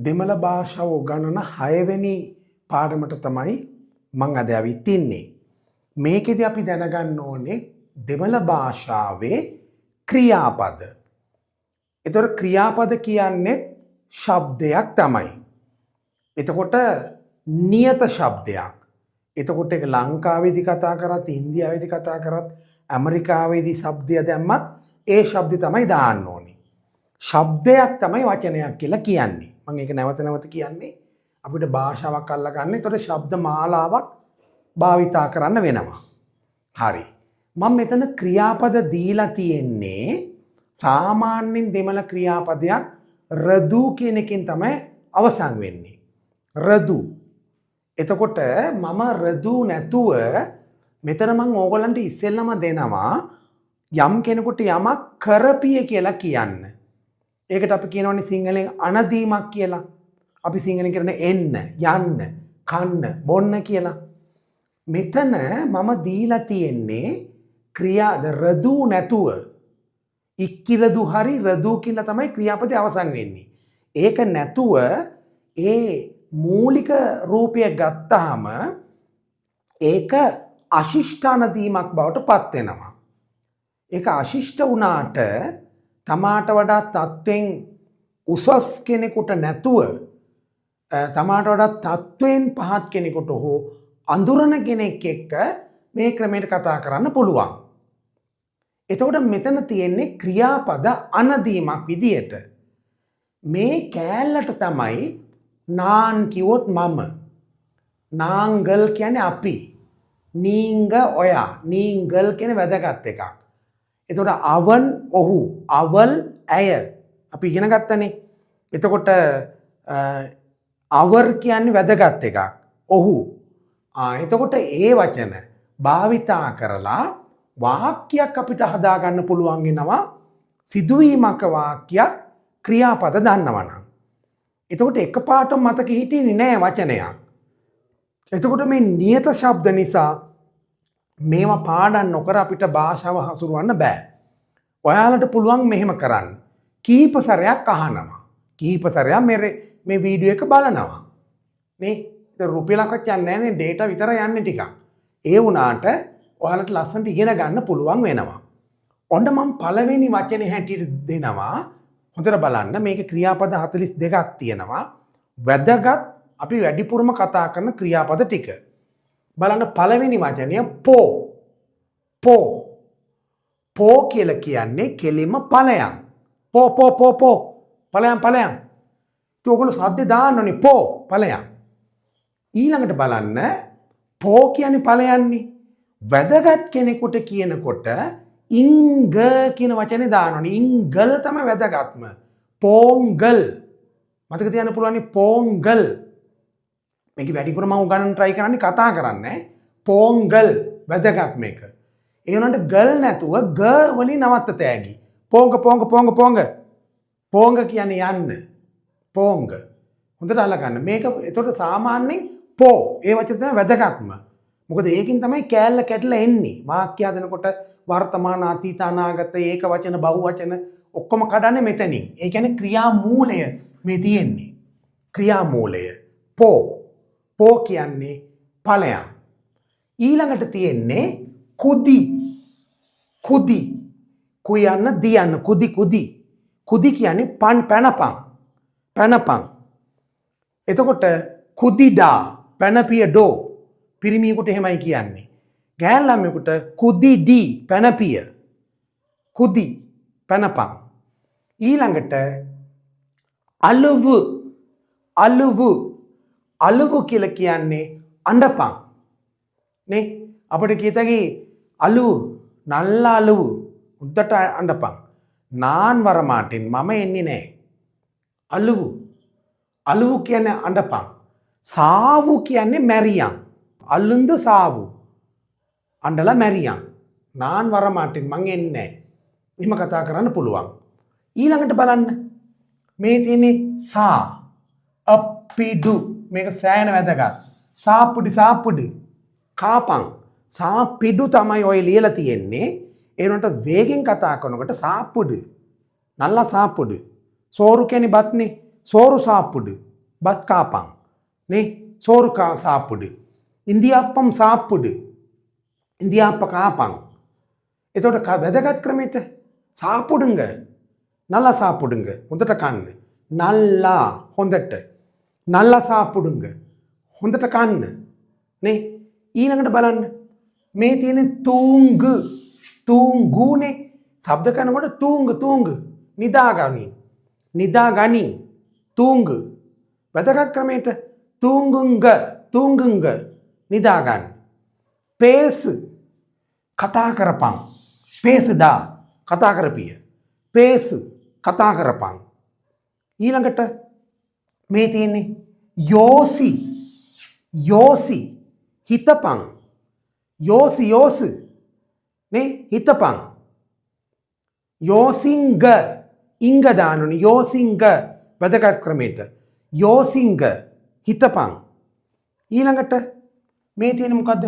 දෙමළ භාෂාව උගන්වන 6 වෙනි පාඩමට තමයි මම අද ඇවිත් ඉන්නේ. මේකෙදි අපි දැනගන්න ඕනේ දෙමළ භාෂාවේ ක්‍රියාපද. ඒතර ක්‍රියාපද කියන්නේ ශබ්දයක් තමයි. එතකොට නියත ශබ්දයක්. එතකොට ඒක ලංකාවේදී කතා කරත්, ඉන්දියාවේදී කතා කරත්, ඇමරිකාවේදී ශබ්දය දැම්මත් ඒ ශබ්දය තමයි දාන්න ඕනේ. ශබ්දයක් තමයි වචනයක් කියලා කියන්නේ. මම ඒක නැවත නැවත කියන්නේ. අපිට භාෂාවක් අල්ලගන්න. ඒතකොට ශබ්ද මාලාවක් භාවිතා කරන්න වෙනවා. හරි. මම මෙතන ක්‍රියාපද දීලා තියෙන්නේ සාමාන්‍යයෙන් දෙමළ ක්‍රියාපදයක් රදු කියන එකෙන් තමයි අවසන් වෙන්නේ. රදු. එතකොට මම රදු නැතුව මෙතන මම ඕගොල්ලන්ට ඉස්සෙල්ලම දෙනවා යම් කෙනෙකුට යමක් කරපිය කියලා කියන්න. ඒකට අපි කියනවනේ සිංහලෙන් අනදීමක් කියලා. අපි සිංහලෙන් කියන්නේ එන්න, යන්න, කන්න, බොන්න කියලා. මෙතන මම දීලා තියෙන්නේ ක්‍රියාද රදු නැතුව ඉක්කිරදු හරි රදු කියලා තමයි ක්‍රියාපදේ අවසන් වෙන්නේ. ඒක නැතුව ඒ මූලික රූපය ගත්තාම ඒක අශිෂ්ඨානදීමක් බවට පත් වෙනවා. ඒක අශිෂ්ට වුණාට තමාට වඩා තත්වෙන් උසස් කෙනෙකුට නැතුව තමාට වඩා තත්වෙන් පහත් කෙනෙකුට හෝ අඳුරන කෙනෙක් එක්ක මේ ක්‍රමයට කතා කරන්න පුළුවන්. එතකොට මෙතන තියෙන්නේ ක්‍රියාපද අනදීමක් විදියට. මේ කෑල්ලට තමයි නාන් කිව්වොත් මම. නාංගල් කියන්නේ අපි. නීංග ඔයා. නීංගල් කියන්නේ වැදගත් එකක්. එතකොට අවන් ඔහු. අවල් ඇය. අපි ඉගෙන ගත්තනේ. එතකොට අවර් කියන්නේ වැදගත් එකක්. ඔහු. එතකොට ඒ වචන භාවිතා කරලා වාක්‍යයක් අපිට හදාගන්න පුළුවන් වෙනවා. සිදුවීමක වාක්‍යයක් ක්‍රියාපද දන්නවනම්. එතකොට එකපාරටම මතක හිටින්නේ නෑ වචනයක්. එතකොට මේ නියත ශබ්ද නිසා මේවා පාඩම් නොකර අපිට භාෂාව හසුරවන්න බෑ. ඔයාලට පුළුවන් මෙහෙම කරන්න. කීප සැරයක් අහනවා. කීප සැරයක් මේ වීඩියෝ එක බලනවා. මේ රුපියලක් යන්නේ නෑනේ ඩේටා විතර යන්නේ ටිකක්. ඒ වුණාට ඔයාලට ලස්සනට ඉගෙන ගන්න පුළුවන් වෙනවා. ඔන්න මම පළවෙනි වචනේ හැටියට දෙනවා. හොඳට බලන්න මේක ක්‍රියාපද 42ක් තියෙනවා. වැදගත් අපි වැඩිපුරම කතා කරන ක්‍රියාපද ටික. බලන්න පළවෙනි වචනය පෝ. පෝ. පෝ කියලා කියන්නේ කෙලිම ඵලයන්. පෝ පෝ පෝ පෝ. ඵලයන් ඵලයන්. ඒක ඔයගොල්ලෝ සද්ද දාන්න ඕනේ පෝ ඵලයන්. ඊළඟට බලන්න පෝ කියන්නේ ඵලයන්නේ. වැදගත් කෙනෙකුට කියනකොට ඉංග කියන වචනේ දානවනේ. ඉංගල් තමයි වැදගත්ම. පෝංගල්. මතක තියාගන්න පුළුවන් පෝංගල්. මේක වැඩිපුර මම උගන්නන්න try කරන්නේ කතා කරන්නේ. පෝංගල් වැදගත් මේක. ඒ වුණාට ගල් නැතුව ග වලින් නවත්ත තෑගි. පෝංග පෝංග පෝංග පෝංග. පෝංග කියන්නේ යන්න. පෝංග. හොඳට අල්ලගන්න. මේක එතකොට සාමාන්‍යයෙන් පෝ ඒ වචනේ තමයි වැදගත්ම. මොකද ඒකින් තමයි කෑල්ල කැඩලා එන්නේ. වාක්‍ය හදනකොට වර්තමාන අතීත අනාගත ඒක වචන බහු වචන ඔක්කොම කඩන්නේ මෙතනින්. ඒ කියන්නේ ක්‍රියා මූලය මේ තියෙන්නේ. ක්‍රියා මූලය. පෝ. පෝ කියන්නේ ඵලයන්. ඊළඟට තියෙන්නේ කුදි. කුදි. කුයන්න දියන්න කුදි කුදි. කුදි කියන්නේ පැනපන්. පැනපන්. එතකොට කුදිඩා පැනපිය ඩෝ පිරිමියෙකුට එහෙමයි කියන්නේ. ගෑන් ළමයෙකුට කුදිඩි පැනපිය. කුදි පැනපන්. ඊළඟට අලුවු. අලුවු. අලුවු කියලා කියන්නේ අඬපන්. නේ අපිට කියතකි අලුවු නල්ල අලුවු උද්දට අඬපන්. නාන් වරමාටින් මම එන්නේ නැහැ. අලුවු. අලුවු කියන්නේ අඬපන්. සාවු කියන්නේ මැරියන්. අල්ලුන්ද සාවු. අඬලා මැරියන්. නාන් වරමාටින් මං එන්නේ නැහැ. එහෙම කතා කරන්න පුළුවන්. ඊළඟට බලන්න මේ තියෙන්නේ සා. අප්පිඩු. මේක සෑහෙන වැදගත්. සාප්පුඩි සාප්පුඩි. කාපන්. සාප්පිඩු තමයි ඔය ලියලා තියෙන්නේ. ඒ වුණාට වේගෙන් කතා කරනකොට සාප්පුඩු. නල්ලා සාප්පුඩු. සෝරු කියන්නේ බත්නේ. සෝරු සාප්පුඩු. බත් කාපන්. නේ සෝරු සාප්පුඩු. ඉන්දියාප්පම් සාප්පුඩු. ඉන්දියාප්ප කාපන්. එතකොට වැදගත් ක්‍රමයට සාප්පුඩුංග. නල්ලා සාප්පුඩුංග. හොඳට කන්න. නල්ලා හොඳට. නල්ලා සාප්පුඩුංග. හොඳට කන්න. නේ ඊළඟට බලන්න. මේ තියෙන තූංග. තූංගුනේ ශබ්ද කරනකොට තූංග නිදාගනි. නිදාගනි. තූංග. වැදගත් ක්‍රමයට තූංගුංග නිදාගන්න. පේස් කතා කරපන්. පේස්ඩා කතා කරපිය. පේස් කතා කරපන්. ඊළඟට මේ තියෙන්නේ යෝසි හිතපන්. යෝසි නේ හිතපන්. යෝසිංග ඉංග දානුනේ. යෝසිංග වැදගත් ක්‍රමයට යෝසිංග හිතපන්. ඊළඟට මේ තියෙන මොකද්ද?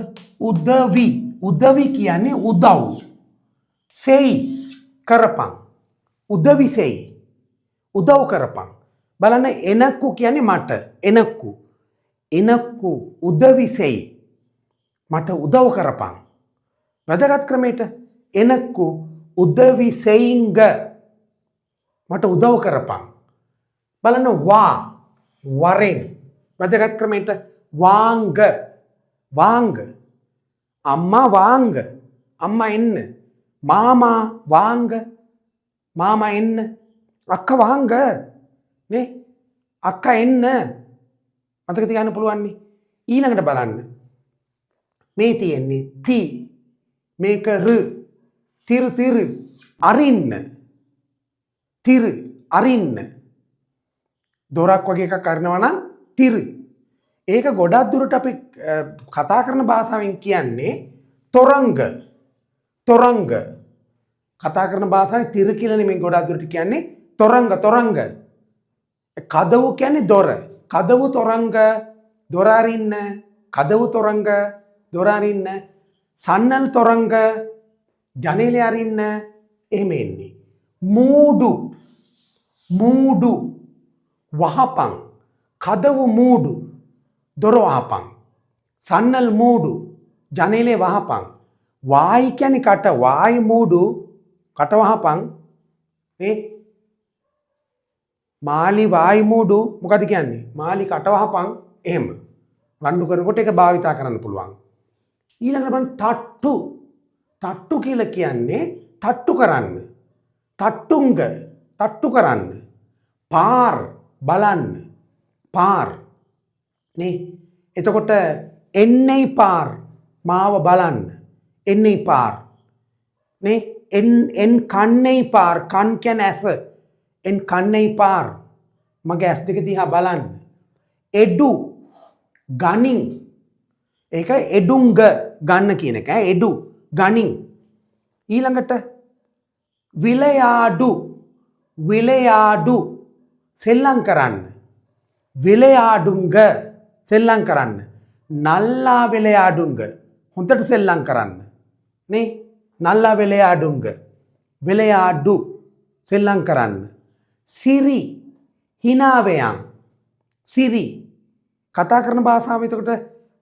උදවි කියන්නේ උදව්. සෙයි කරපන්. උදවි සෙයි. උදව් කරපන්. බලන්න එනක්කු කියන්නේ මට. එනක්කු උදවි සෙයි. මට උදව් කරපන්. වැදගත් ක්‍රමයට එනක්කු උදවි සෙයිංග. මට උදව් කරපන්. බලන්න වරෙන්. වැදගත් ක්‍රමයට වාංග. අම්මා වාංග. අම්මා එන්න. මාමා එන්න. අක්ක වාංග. නේ අක්කා එන්න. මතක තියාගන්න පුළුවන් නේ. ඊළඟට බලන්න. මේ තියෙන්නේ ති. මේක තිරු අරින්න. අරින්න. දොරක් වගේ එකක් කරනවා නම් තිරු. ඒක ගොඩක් දුරට අපි කතා කරන භාෂාවෙන් කියන්නේ තොරංග. කතා කරන භාෂාවේ තිරු කියලා නෙමෙයි ගොඩක් දුරට කියන්නේ තොරංග. කදවු කියන්නේ දොර. කදවු තොරංග දොර අරින්න. කදවු තොරංග දොර අරින්න. සන්නල් තොරංග ජනේලේ අරින්න. එහෙම එන්නේ. මූඩු වහපන්. කදවු මූඩු දොර වහපන්. සන්නල් මූඩු ජනේලේ වහපන්. වායි කියන්නේ කට. වායි මූඩු කට වහපන්. මේ මාලි වායි මූඩු මොකද කියන්නේ? මාලි කට වහපන්. එහෙම රණ්ඩු කරනකොට ඒක භාවිතා කරන්න පුළුවන්. ඊළඟට බලන්න තට්ටු. තට්ටු කියලා කියන්නේ තට්ටු කරන්න. තට්ටු කරන්න. පාර බලන්න. පාර නේ. එතකොට එන්නේ පාර මාව බලන්න. එන්නේ පාර නේ. එන් කන්නේ පාර. කන් කියන්නේ ඇස. එන් කන්නේ පාර මගේ ඇස් දෙක දිහා බලන්න. එඩු ගනින්. ඒක එඩුංග ගන්න කියන එක. එඩු ගනින්. ඊළඟට විලයාඩු සෙල්ලම් කරන්න. විලයාඩුංග සෙල්ලම් කරන්න. නල්ලා විලයාඩුංග හොඳට සෙල්ලම් කරන්න. නේ නල්ලා විලයාඩුංග. විලයාඩු සෙල්ලම් කරන්න. සිරි හිනාවයන්. සිරි කතා කරන භාෂාව. එතකොට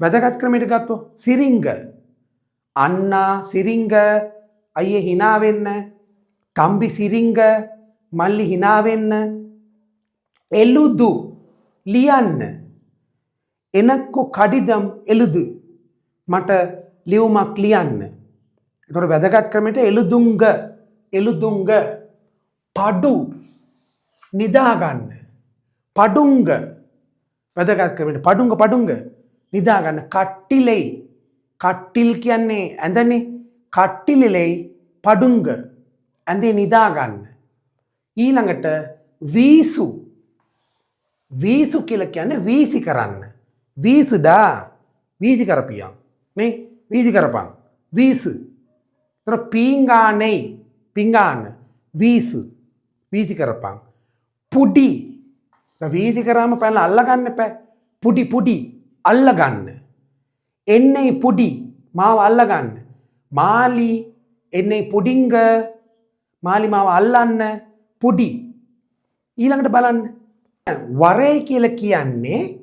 වැදගත් ක්‍රමයට ගත්තොත් සිරිංග. අන්නා සිරිංග අයියේ hina වෙන්න. තම්බි සිරිංග මල්ලි hina වෙන්න. එළුදු ලියන්න. එනක්කු කඩිදම් එළුදු මට ලියුමක් ලියන්න. එතකොට වැදගත් ක්‍රමයට එළුදුංග. පඩු නිදාගන්න. පඩුංග වැදගත් ක්‍රමයට පඩුංග නිදාගන්න. කට්ටිලෙයි. කට්ටිල් කියන්නේ ඇඳනේ. කට්ටිලෙයි පඩුංග ඇඳේ නිදාගන්න. ඊළඟට වීසු කියලා කියන්නේ වීසි කරන්න. වීසුඩා වීසි කරපියන් නේ. වීසි කරපන්. වීසු. එතන පිංගාන වීසු වීසි කරපන්. පුඩි වීසි කරාම පැනලා අල්ලගන්න එපා. පුඩි අල්ලගන්න. එන්නේ පුඩි මාව අල්ලගන්න. මාලි එන්නේ පුඩිංග මාලි මාව අල්ලන්න. පුඩි. ඊළඟට බලන්න වරේ කියලා කියන්නේ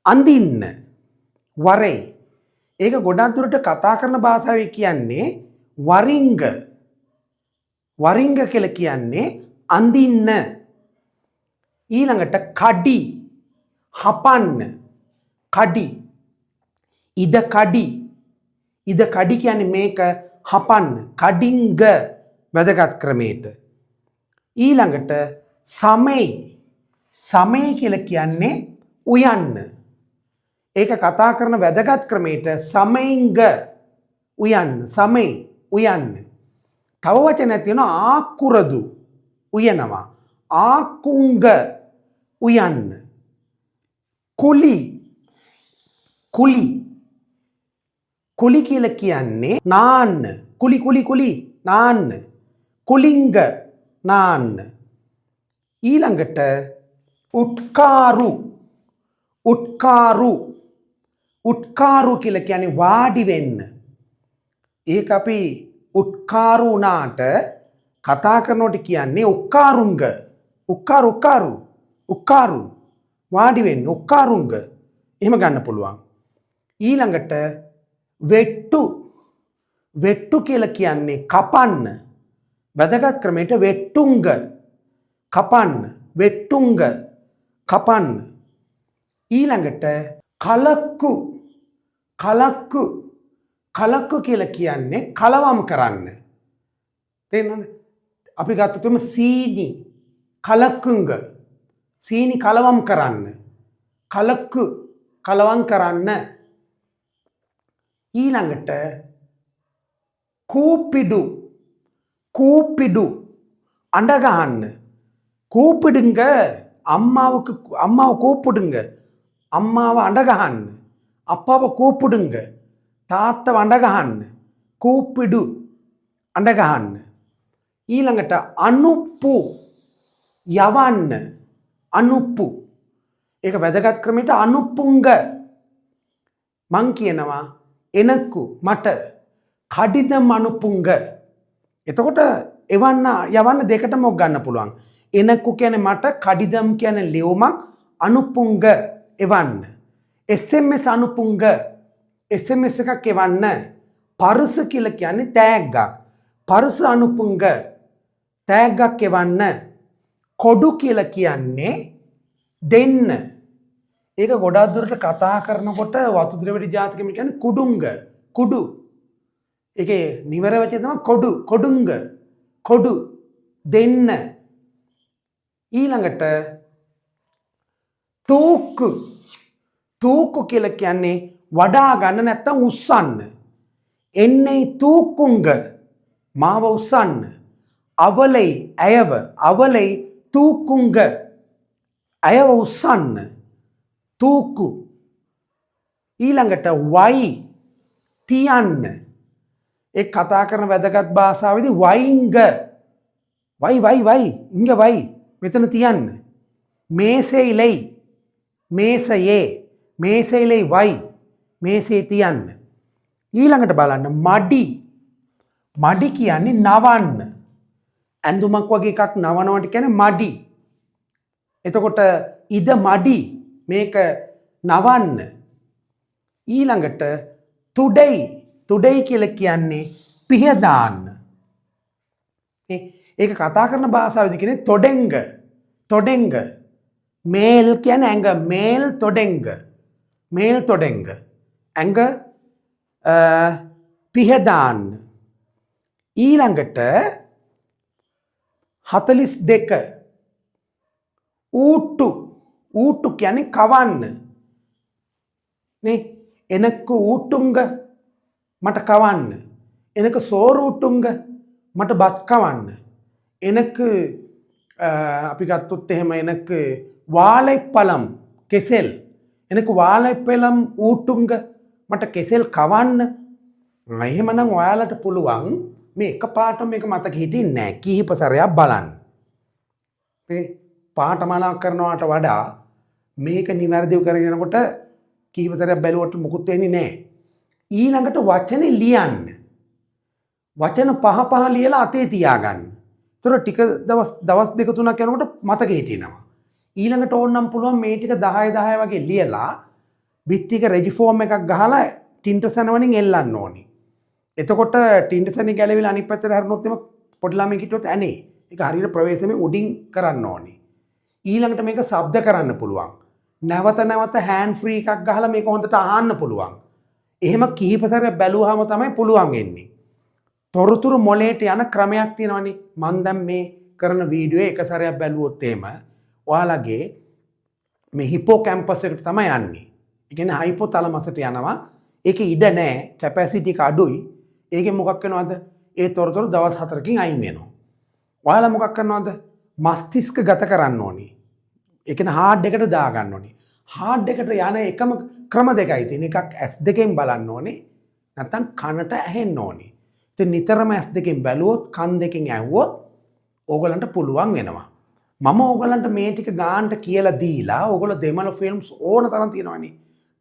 අඳින්න. වරේ. ඒක ගොඩක් දුරට කතා කරන භාෂාවේ කියන්නේ වරිංග. වරිංග කියලා කියන්නේ අඳින්න. ඊළඟට කඩි හපන්න. කඩි. ඉද කඩි. ඉද කඩි කියන්නේ මේක හපන්න. කඩිංග වැදගත් ක්‍රමයට. ඊළඟට සමයි. සමයි කියලා කියන්නේ උයන්න. ඒක කතා කරන වැදගත් ක්‍රමයට සමයිංග උයන්න. සමයි උයන්න. තව වචනයක් තියෙනවා ආකුරදු උයනවා. ආකුංග උයන්න. කුලි. කුලි. කුලි කියලා කියන්නේ නාන්න. කුලි කුලි කුලි නාන්න. කුලිංග නාන්න. ඊළඟට උත්කාරු. උත්කාරු. උත්කාරු කියලා කියන්නේ වාඩි වෙන්න. ඒක අපි උත්කාරු වුණාට කතා කරනකොට කියන්නේ උක්කාරුංග. උක්කාරු උක්කාරු උක්කාරු වාඩි වෙන්න උක්කාරුංග. එහෙම ගන්න පුළුවන්. ඊළඟට වෙට්ටු. වෙට්ටු කියලා කියන්නේ කපන්න. වැදගත් ක්‍රමයට වෙට්ටුංග. කපන්න. වෙට්ටුංග කපන්න. ඊළඟට කලක්කු. කලක්කු. කලක්කු කියලා කියන්නේ කලවම් කරන්න. තේරෙනවද? අපි ගත්තොත් සීනි කලක්කුංග. සීනි කලවම් කරන්න. කලක්කු කලවම් කරන්න. ඊළඟට කූපිඩු. කූපිඩු අඬ ගහන්න. கூப்பிடுங்க அம்மாவை கூப்பிடுங்க. அம்மாவை அண்ட ගහන්න. அப்பாவை கூப்பிடுங்க. තාත්තව අඬ ගහන්න. கூப்பிடு අඬ ගහන්න. ඊළඟට අනුප්පු යවන්න. අනුප්පු. ඒක වැදගත් ක්‍රමයට අනුප්පුංග. මං කියනවා එනක්කු මට කඩිදම් අනුප්පුංග. එතකොට එවන්න යවන්න දෙකටම ගන්න පුළුවන්. එනක්කු කියන්නේ මට, කඩිදම් කියන්නේ ලියුමක්, අනුප්පුංග එවන්න. SMS අනුපුංග. SMS එකක් එවන්න. පරුස කියලා කියන්නේ තෑග්ගක්. පරුස අනුපුංග. තෑග්ගක් එවන්න. කොඩු කියලා කියන්නේ දෙන්න. ඒක ගොඩාක් දුරට කතා කරනකොට වතුද්‍රවැඩි ජාතිකම කියන්නේ කුඩුංග. කුඩු. ඒකේ නිවර වචනේ තමයි කොඩු. කොඩුංග. කොඩු දෙන්න. ඊළඟට තූක්කු. තූක්කු කියලා කියන්නේ වඩා ගන්න නැත්තම් උස්සන්න. එන්නේ තූක්කුංග. මාව උස්සන්න. අවලයි ඇයව. අවලයි තූක්කුංග. ඇයව උස්සන්න. තූක්කු. ඊළඟට වයි තියන්න. ඒ කතා කරන වැදගත් භාෂාවේදී වයිංග. වයි වයි වයි ඉංග වයි මෙතන තියන්න. මේසෙයිලයි. මේසයේ. මේසෙයිලයි වයි. මේසේ තියන්න. ඊළඟට බලන්න මඩි. මඩි කියන්නේ නවන්න. ඇඳුමක් වගේ එකක් නවනවට කියන්නේ මඩි. එතකොට ඉද මඩි මේක නවන්න. ඊළඟට තුඩයි. තුඩයි කියලා කියන්නේ පිහදාන්න. ඒක කතා කරන භාෂාවේදී කියන්නේ තොඩෙංග. තොඩෙංග. මේල් කියන්නේ ඇඟ. මේල් තොඩෙංග. මේල් තොඩෙංග. ඇඟ පිහදාන්න. ඊළඟට 42 ඌට්ටු. ඌට්ටු කියන්නේ කවන්න. නේ එනක්කු ඌට්ටුංග මට කවන්න. එනක සෝරූට්ටුංග මට බත් කවන්න. එනක අපි ගත්තොත් එහෙම එනක வாழைப்பழம் කෙසෙල්. එනක வாழைப்பழம் ඌට්ටුංග මට කෙසෙල් කවන්න. එහෙමනම් ඔයාලට පුළුවන් මේ එකපාරටම මේක මතක හිටින්නේ නැහැ. කීප සැරයක් බලන්න. ඒ පාඨමාලා කරනවට වඩා මේක නිවැරදිව කරගෙන යනකොට කීප සැරයක් බැලුවට මොකුත් වෙන්නේ නැහැ. ඊළඟට වචනේ ලියන්න. වචන පහ පහ ලියලා අතේ තියාගන්න. ඒතර ටික දවස් දෙක තුනක් යනකොට මතක හිටිනවා. ඊළඟට ඕනනම් පුළුවන් මේ ටික 10 10 වගේ ලියලා බිත්තික රෙජිෆෝම් එකක් ගහලා ටින්ටසන් වලින් එල්ලන්න ඕනි. එතකොට ටින්ටසන් ගැලවිලා අනිත් පැත්තට හැරුණොත් එම පොඩි ළමයි හිටියොත් ඇනේ. ඒක හරියට ප්‍රවේශමෙන් උඩින් කරන්න ඕනි. ඊළඟට මේක ශබ්ද කරන්න පුළුවන්. නැවත නැවත හෑන්ඩ් ෆ්‍රී එකක් ගහලා මේක හොඳට අහන්න පුළුවන්. එහෙම කිහිප සැරයක් බැලුවාම තමයි පුළුවන් වෙන්නේ. තොරතුරු මොලේට යන ක්‍රමයක් තියෙනවනේ. මම දැන් මේ කරන වීඩියෝ එක සැරයක් බැලුවොත් එහෙම ඔයාලගේ මේ හිපෝකැම්පස් එකට තමයි යන්නේ. ඒ කියන්නේ හයිපෝතලමසට යනවා. ඒකේ ඉඩ නැහැ. කැපැසිටි එක අඩුයි. ඒකෙන් මොකක් වෙනවද? ඒ තොරතුරු දවස් 4කින් අයින් වෙනවා. ඔයාලා මොකක් කරනවද? මස්තිෂ්ක ගත කරන්න ඕනේ. ඒ කියන්නේ හાર્ඩ් එකට දා ගන්න ඕනේ. හાર્ඩ් එකට යන එකම ක්‍රම දෙකයි තියෙන. එකක් S2කින් බලන්න ඕනේ. නැත්නම් කනට ඇහෙන්න ඕනේ. ඉතින් නිතරම S2කින් බැලුවොත් කන් දෙකෙන් ඇහුවොත් ඕගලන්ට පුළුවන් වෙනවා. මම ඕගලන්ට මේ ටික ගානට කියලා දීලා ඕගොල්ලෝ දෙමළ ෆිල්ම්ස් ඕන තරම් තියෙනවානේ.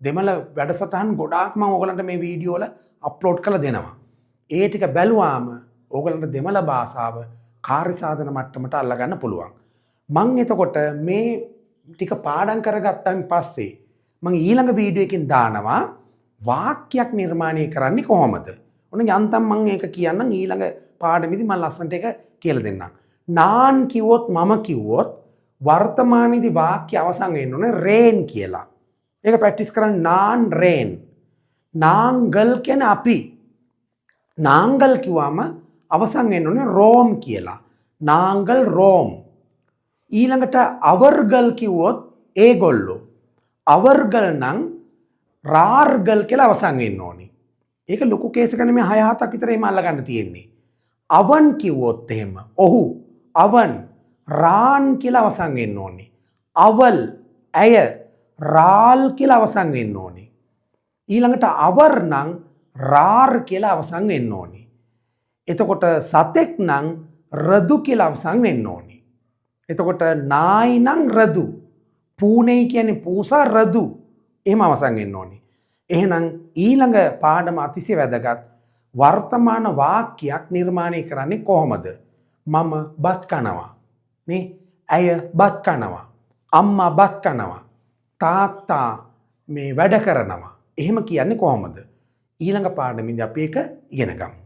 දෙමළ වැඩසටහන් ගොඩාක් මම ඕගලන්ට මේ වීඩියෝ වල අප්ලෝඩ් කරලා දෙනවා. ඒ ටික බැලුවාම ඕගලන්ට දෙමළ භාෂාව කාර්ය සාධන මට්ටමට අල්ලගන්න පුළුවන්. මං එතකොට මේ ටික පාඩම් කරගත්තන් පස්සේ මං ඊළඟ වීඩියෝ එකකින් දානවා වාක්‍යයක් නිර්මාණය කරන්නේ කොහොමද? ඔන්න යන්තම් මං ඒක කියන්නම් ඊළඟ පාඩමේදී මම ලස්සනට ඒක කියලා දෙන්නම්. නාන් කිව්වොත් මම කිව්වොත් වර්තමානයේදී වාක්‍ය අවසන් වෙන්න ඕනේ රේන් කියලා. ඒක ප්‍රැක්ටිස් කරන්න නාන් රේන්. නාංගල් කියන්නේ අපි. නාංගල් කිව්වම අවසන් වෙන්න ඕනේ රෝම් කියලා. නාංගල් රෝම්. ඊළඟට අවර්ගල් කිව්වොත් ඒගොල්ලෝ. අවර්ගල් නම් රාර්ගල් කියලා අවසන් වෙන්න ඕනේ. ඒක ලොකු කේස් එකක් නෙමෙයි 6-7ක් විතර එහෙම අල්ලගන්න තියෙන්නේ. අවන් කිව්වොත් එහෙම ඔහු අවන් රාන් කියලා අවසන් වෙන්න ඕනේ. අවල් ඇය රාල් කියලා අවසන් වෙන්න ඕනේ. ඊළඟට අවර් නම් රාර් කියලා අවසන් වෙන්න ඕනේ. එතකොට සතෙක් නම් රදු කියලා අවසන් වෙන්න ඕනේ. එතකොට නායි නම් රදු. පූනේ කියන්නේ පූසා රදු. එහෙම අවසන් වෙන්න ඕනේ. එහෙනම් ඊළඟ පාඩම අතිශය වැදගත්. වර්තමාන වාක්‍යයක් නිර්මාණය කරන්නේ කොහොමද? මම බත් කනවා. නේ? ඇය බත් කනවා. අම්මා බත් කනවා. තාත්තා මේ වැඩ කරනවා. එහෙම කියන්නේ කොහොමද? ඊළඟ පාඩමේදී අපි ඒක ඉගෙන ගමු.